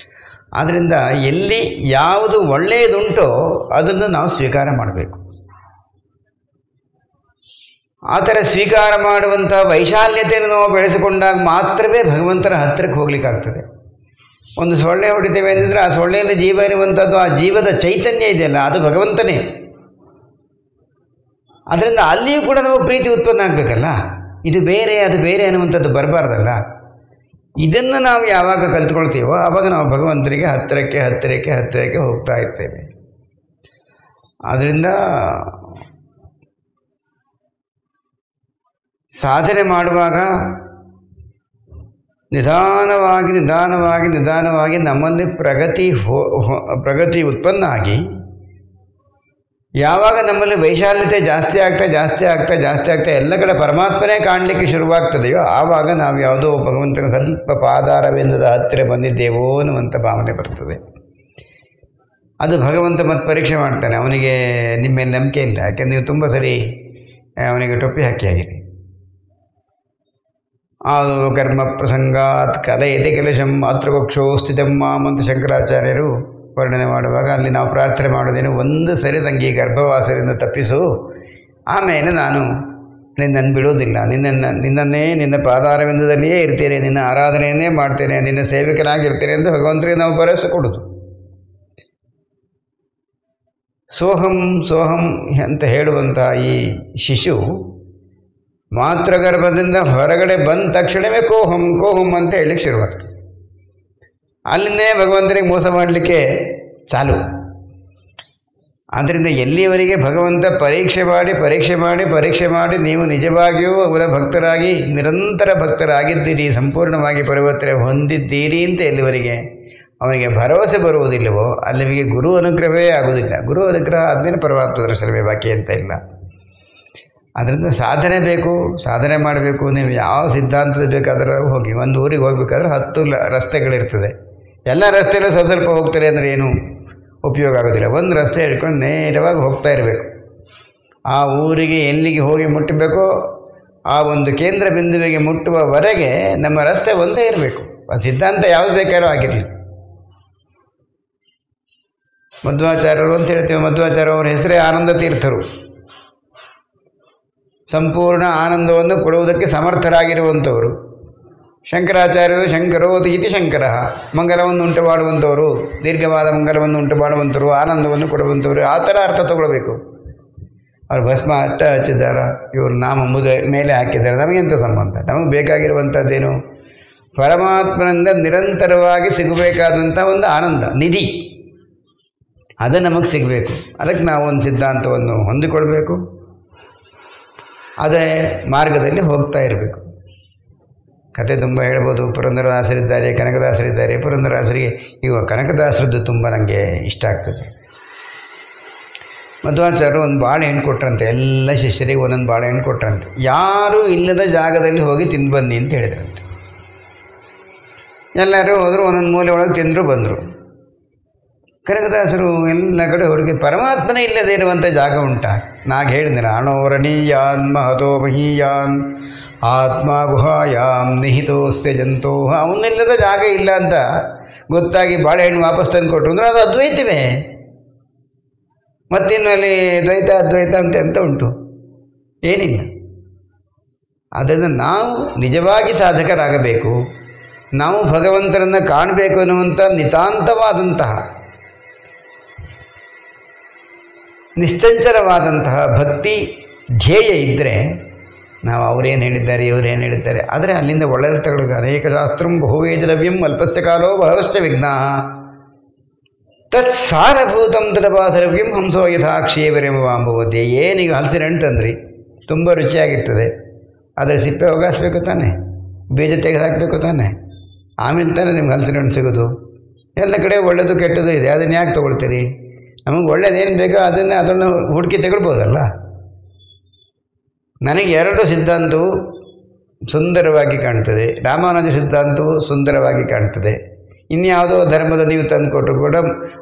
ಆದ್ದರಿಂದ ಎಲ್ಲಿ ಯಾವುದು ಒಳ್ಳೆಯದುಂಟೋ ಅದನ್ನು ನಾವು ಸ್ವೀಕಾರ ಮಾಡಬೇಕು. ಆ ಥರ ಸ್ವೀಕಾರ ಮಾಡುವಂಥ ವೈಶಾಲ್ಯತೆಯನ್ನು ನಾವು ಬೆಳೆಸಿಕೊಂಡಾಗ ಮಾತ್ರವೇ ಭಗವಂತನ ಹತ್ತಿರಕ್ಕೆ ಹೋಗ್ಲಿಕ್ಕಾಗ್ತದೆ. ಒಂದು ಸೊಳ್ಳೆ ಹೊಡಿತೇವೆ ಅಂದಿದ್ರೆ ಆ ಸೊಳ್ಳೆಯಲ್ಲಿ ಜೀವ ಇರುವಂಥದ್ದು, ಆ ಜೀವದ ಚೈತನ್ಯ ಇದೆಯಲ್ಲ, ಅದು ಭಗವಂತನೇ. ಅದರಿಂದ ಅಲ್ಲಿಯೂ ಕೂಡ ನಾವು ಪ್ರೀತಿ ಉತ್ಪನ್ನ ಆಗಬೇಕಲ್ಲ. ಇದು ಬೇರೆ ಅದು ಬೇರೆ ಅನ್ನುವಂಥದ್ದು ಬರಬಾರ್ದಲ್ಲ. ಇದನ್ನು ನಾವು ಯಾವಾಗ ಕಲಿತ್ಕೊಳ್ತೀವೋ ಆವಾಗ ನಾವು ಭಗವಂತನಿಗೆ ಹತ್ತಿರಕ್ಕೆ ಹೋಗ್ತಾ ಇರ್ತೇವೆ. ಆದ್ದರಿಂದ ಸಾಧನೆ ಮಾಡುವಾಗ ನಿಧಾನವಾಗಿ ನಮ್ಮಲ್ಲಿ ಪ್ರಗತಿ ಉತ್ಪನ್ನ ಆಗಿ, ಯಾವಾಗ ನಮ್ಮಲ್ಲಿ ವೈಶಾಲ್ಯತೆ ಜಾಸ್ತಿ ಆಗ್ತಾ ಎಲ್ಲ ಕಡೆ ಪರಮಾತ್ಮನೇ ಕಾಣಲಿಕ್ಕೆ ಶುರುವಾಗ್ತದೆಯೋ ಆವಾಗ ನಾವು ಯಾವುದೋ ಭಗವಂತನ ಸ್ವಲ್ಪ ಪಾದಾರವಿಂದದ ಹತ್ತಿರ ಬಂದಿದ್ದೇವೋ ಅನ್ನುವಂಥ ಭಾವನೆ ಬರ್ತದೆ. ಅದು ಭಗವಂತ ಮತ್ತೆ ಪರೀಕ್ಷೆ ಮಾಡ್ತಾನೆ. ಅವನಿಗೆ ನಿಮ್ಮ ಮೇಲೆ ನಂಬಿಕೆ ಇಲ್ಲ, ಯಾಕೆಂದ್ರೆ ನೀವು ತುಂಬ ಸರಿ ಅವನಿಗೆ ಟೊಪ್ಪಿ ಹಾಕಿಯಾಗಿದೆ. ಅದು ಕರ್ಮ ಪ್ರಸಂಗಾತ್ ಕಲಯತಿ ಕೆಲಶಂ ಮಾತೃಪಕ್ಷೋ ಸ್ಥಿತಂ ಮಾಂ ಅಂತ ಶಂಕರಾಚಾರ್ಯರು ವರ್ಣನೆ ಮಾಡುವಾಗ ಅಲ್ಲಿ ನಾವು ಪ್ರಾರ್ಥನೆ ಮಾಡೋದೇನು, ಒಂದು ಸರಿ ತಂಗಿ ಗರ್ಭವಾಸದಿಂದ ತಪ್ಪಿಸು, ಆಮೇಲೆ ನಾನು ನಿನ್ನನ್ನು ಬಿಡೋದಿಲ್ಲ, ನಿನ್ನನ್ನೇ ನಿನ್ನ ಪಾದಾರವಿಂದದಲ್ಲಿಯೇ ಇರ್ತೇನೆ, ನಿನ್ನ ಆರಾಧನೆಯನ್ನೇ ಮಾಡ್ತೇನೆ, ನಿನ್ನ ಸೇವಕನಾಗಿರ್ತೇನೆ ಅಂತ ಭಗವಂತರಿಗೆ ನಾವು ಭರವಸೆ ಕೊಡೋದು. ಸೋಹಂ ಅಂತ ಹೇಳುವಂಥ ಈ ಶಿಶು ಮಾತೃಗರ್ಭದಿಂದ ಹೊರಗಡೆ ಬಂದ ತಕ್ಷಣವೇ ಕೋಹಂ ಅಂತ ಹೇಳಲಿಕ್ಕೆ ಶುರುವಾಗ್ತದೆ. ಅಲ್ಲಿಂದೇ ಭಗವಂತನಿಗೆ ಮೋಸ ಮಾಡಲಿಕ್ಕೆ ಚಾಲು. ಆದ್ದರಿಂದ ಎಲ್ಲಿಯವರೆಗೆ ಭಗವಂತ ಪರೀಕ್ಷೆ ಮಾಡಿ ನೀವು ನಿಜವಾಗಿಯೂ ಅವರ ಭಕ್ತರಾಗಿ ನಿರಂತರ ಭಕ್ತರಾಗಿದ್ದೀರಿ, ಸಂಪೂರ್ಣವಾಗಿ ಪರಿವರ್ತನೆ ಹೊಂದಿದ್ದೀರಿ ಅಂತ ಎಲ್ಲಿವರೆಗೆ ಅವನಿಗೆ ಭರವಸೆ ಬರುವುದಿಲ್ಲವೋ ಅಲ್ಲಿಗೆ ಗುರು ಅನುಗ್ರಹವೇ ಆಗುವುದಿಲ್ಲ. ಗುರು ಅನುಗ್ರಹ ಆದಮೇಲೆ ಪರಮಾತ್ಮ ದರ್ಶನವೇ ಬಾಕಿ ಅಂತ ಇಲ್ಲ. ಅದರಿಂದ ಸಾಧನೆ ಮಾಡಬೇಕು. ನೀವು ಯಾವ ಸಿದ್ಧಾಂತದ ಬೇಕಾದರೂ ಹೋಗಿ, ಒಂದು ಊರಿಗೆ ಹೋಗಬೇಕಾದ್ರೆ 10 ರಸ್ತೆಗಳಿರ್ತದೆ. ಎಲ್ಲ ರಸ್ತೆಯಲ್ಲೂ ಸ್ವಲ್ಪ ಹೋಗ್ತಾರೆ ಅಂದರೆ ಏನು ಉಪಯೋಗ ಆಗೋದಿಲ್ಲ. ಒಂದು ರಸ್ತೆ ಹಿಡ್ಕೊಂಡು ನೇರವಾಗಿ ಹೋಗ್ತಾ ಇರಬೇಕು. ಆ ಊರಿಗೆ ಎಲ್ಲಿಗೆ ಹೋಗಿ ಮುಟ್ಟಬೇಕೋ ಆ ಒಂದು ಕೇಂದ್ರ ಬಿಂದುವಿಗೆ ಮುಟ್ಟುವವರೆಗೆ ನಮ್ಮ ರಸ್ತೆ ಒಂದೇ ಇರಬೇಕು. ಆ ಸಿದ್ಧಾಂತ ಯಾವುದು ಬೇಕಾದ್ರೂ ಆಗಿರಲಿ. ಮಧ್ವಾಚಾರ್ಯರು ಅಂತ ಹೇಳ್ತೇವೆ. ಮಧ್ವಾಚಾರ್ಯ ಅವರ ಹೆಸರೇ ಆನಂದ ತೀರ್ಥರು. ಸಂಪೂರ್ಣ ಆನಂದವನ್ನು ಕೊಡುವುದಕ್ಕೆ ಸಮರ್ಥರಾಗಿರುವಂಥವರು. ಶಂಕರಾಚಾರ್ಯರು ಶಂಕರೋತಿ ಇತಿ ಶಂಕರ, ಮಂಗಲವನ್ನು ಉಂಟು ಮಾಡುವಂಥವರು, ದೀರ್ಘವಾದ ಮಂಗಲವನ್ನು ಉಂಟು ಮಾಡುವಂಥವರು, ಆನಂದವನ್ನು ಕೊಡುವಂಥವರು. ಆ ಥರ ಅರ್ಥ ತಗೊಳ್ಬೇಕು. ಅವರು ಭಸ್ಮ ಹಚ್ಚಿದ್ದಾರೆ, ಇವರು ನಾಮ ಮೇಲೆ ಹಾಕಿದ್ದಾರೆ, ನಮಗೆಂಥ ಸಂಬಂಧ? ನಮಗೆ ಬೇಕಾಗಿರುವಂಥದ್ದೇನು? ಪರಮಾತ್ಮನಿಂದ ನಿರಂತರವಾಗಿ ಸಿಗಬೇಕಾದಂಥ ಒಂದು ಆನಂದ ನಿಧಿ, ಅದು ನಮಗೆ ಸಿಗಬೇಕು. ಅದಕ್ಕೆ ನಾವು ಒಂದು ಸಿದ್ಧಾಂತವನ್ನು ಹೊಂದಿಕೊಳ್ಬೇಕು, ಅದೇ ಮಾರ್ಗದಲ್ಲಿ ಹೋಗ್ತಾ ಇರಬೇಕು. ಕತೆ ತುಂಬ ಹೇಳ್ಬೋದು. ಪುರಂದರದಾಸರಿದ್ದಾರೆ, ಕನಕದಾಸರಿದ್ದಾರೆ. ಪುರಂದರದಾಸರಿಗೆ ಇವಾಗ ಕನಕದಾಸರದ್ದು ತುಂಬ ನನಗೆ ಇಷ್ಟ ಆಗ್ತದೆ. ಮಧ್ವಾಚಾರ್ಯರು ಒಂದು ಬಾಳೆಹಣ್ಣು ಕೊಟ್ರಂತೆ, ಎಲ್ಲ ಶಿಷ್ಯರಿಗೆ ಒಂದೊಂದು ಬಾಳೆಹಣ್ಣು ಕೊಟ್ರಂತೆ. ಯಾರೂ ಇಲ್ಲದ ಜಾಗದಲ್ಲಿ ಹೋಗಿ ತಿಂದು ಬನ್ನಿ ಅಂತ ಹೇಳಿದ್ರಂತೆ. ಎಲ್ಲರೂ ಹೋದರು, ಒಂದೊಂದು ಮೂಲೆ ಒಳಗೆ ತಿಂದರು ಬಂದರು. ಕನಕದಾಸರು ಎಲ್ಲ ಕಡೆ ಹುಡುಗಿ ಪರಮಾತ್ಮನೇ ಇಲ್ಲದೇ ಇರುವಂಥ ಜಾಗ ಉಂಟಾ? ನಾಗ ಹೇಳಿದ್ದೇನೆ, ಅಣೋರಣೀಯಾನ್ ಮಹತೋ ಮಹೀಯಾನ್ ಆತ್ಮ ಗುಹಾಯಾಮ್ ನಿಹಿತೋಸ್ಯ ಜಂತೋ. ಅವನಿಲ್ಲದ ಜಾಗ ಇಲ್ಲ ಅಂತ ಗೊತ್ತಾಗಿ ಬಾಳೆಹಣ್ಣು ವಾಪಸ್ ತಂದು ಕೊಟ್ಟರು ಅಂದರೆ ಅದು ಅದ್ವೈತವೇ. ಮತ್ತಿನ್ನು ಅಲ್ಲಿ ದ್ವೈತ ಅದ್ವೈತ ಅಂತ ಎಂತ ಉಂಟು? ಏನಿಲ್ಲ. ಅದನ್ನು ನಾವು ನಿಜವಾಗಿ ಸಾಧಕರಾಗಬೇಕು, ನಾವು ಭಗವಂತನನ್ನು ಕಾಣಬೇಕು ಅನ್ನುವಂಥ ನಿತಾಂತವಾದಂತಹ ನಿಶ್ಚಂಚಲವಾದಂತಹ ಭಕ್ತಿ ಧ್ಯೇಯ ಇದ್ದರೆ ನಾವು ಅವರೇನು ಹೇಳಿದ್ದಾರೆ ಇವರೇನು ಹೇಳಿದ್ದಾರೆ ಆದರೆ ಅಲ್ಲಿಂದ ಒಳ್ಳೆಯ ತಗೊಳ್ಳುವ ಅನೇಕ ಶಾಸ್ತ್ರಂ ಬಹುವೇಜಲವ್ಯಂ ಅಲ್ಪಸ್ಯ ಕಾಲೋ ಬಹವಶ್ಚ ವಿಘ್ನಾ ತತ್ ಸಾರಭೂತಂ ತಡಪಾಧರವ್ಯಂ ಹಂಸೋ ಯಥಾಕ್ಷೇವರೆಂಬುವುದೇ. ಏನೀಗ ಹಲಸಿನ ಹಣ್ಣು ತಂದ್ರಿ, ತುಂಬ ರುಚಿಯಾಗಿರ್ತದೆ, ಅದರ ಸಿಪ್ಪೆ ಒಗಾಯಿಸ್ಬೇಕು ತಾನೆ, ಬೀಜ ತೆಗೆದು ಹಾಕಬೇಕು ತಾನೆ, ಆಮೇಲೆ ತಾನೇ ನಿಮ್ಗೆ ಹಲಸಿನ ಹಣ್ಣು ಸಿಗೋದು. ಎಲ್ಲ ಕಡೆ ಒಳ್ಳೆಯದು ಕೆಟ್ಟದ್ದು ಇದೆ, ಅದನ್ನು ಯಾಕೆ ತೊಗೊಳ್ತೀರಿ? ನಮಗೆ ಒಳ್ಳೇದೇನು ಬೇಕೋ ಅದನ್ನು ಹುಡುಕಿ ತಗೊಳ್ಬೋದಲ್ಲ. ನನಗೆ ಎರಡು ಸಿದ್ಧಾಂತವು ಸುಂದರವಾಗಿ ಕಾಣ್ತದೆ. ರಾಮಾನುಜ ಸಿದ್ಧಾಂತವು ಸುಂದರವಾಗಿ ಕಾಣ್ತದೆ. ಇನ್ಯಾವುದೋ ಧರ್ಮದ ನೀವು ತಂದು ಕೊಟ್ಟರು ಕೂಡ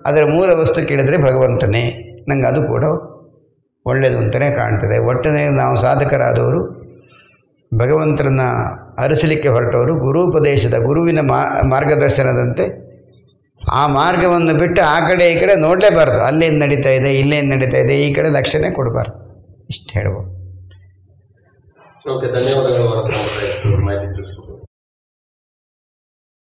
ಅದರ ಮೂಲ ವಸ್ತು ಕೇಳಿದರೆ ಭಗವಂತನೇ, ನಂಗೆ ಅದು ಕೂಡ ಒಳ್ಳೆಯದು ಅಂತಲೇ ಕಾಣ್ತದೆ. ಒಟ್ಟನೇ ನಾವು ಸಾಧಕರಾದವರು, ಭಗವಂತರನ್ನ ಅರಸಲಿಕ್ಕೆ ಹೊರಟವರು, ಗುರುಪದೇಶದ ಗುರುವಿನ ಮಾರ್ಗದರ್ಶನದಂತೆ ಆ ಮಾರ್ಗವನ್ನು ಬಿಟ್ಟು ಆ ಕಡೆ ಈ ಕಡೆ ನೋಡಲೇಬಾರ್ದು. ಅಲ್ಲೇನು ನಡೀತಾ ಇದೆ, ಇಲ್ಲೇನು ನಡೀತಾ ಇದೆ, ಈ ಕಡೆ ಲಕ್ಷ್ಯನೇ ಕೊಡಬಾರ್ದು. ಇಷ್ಟು ಹೇಳ್ಬೋದು. ಓಕೆ, ಧನ್ಯವಾದಗಳು. ಮಾಹಿತಿ ತಿಳಿಸ್ಕೊಟ್ಟು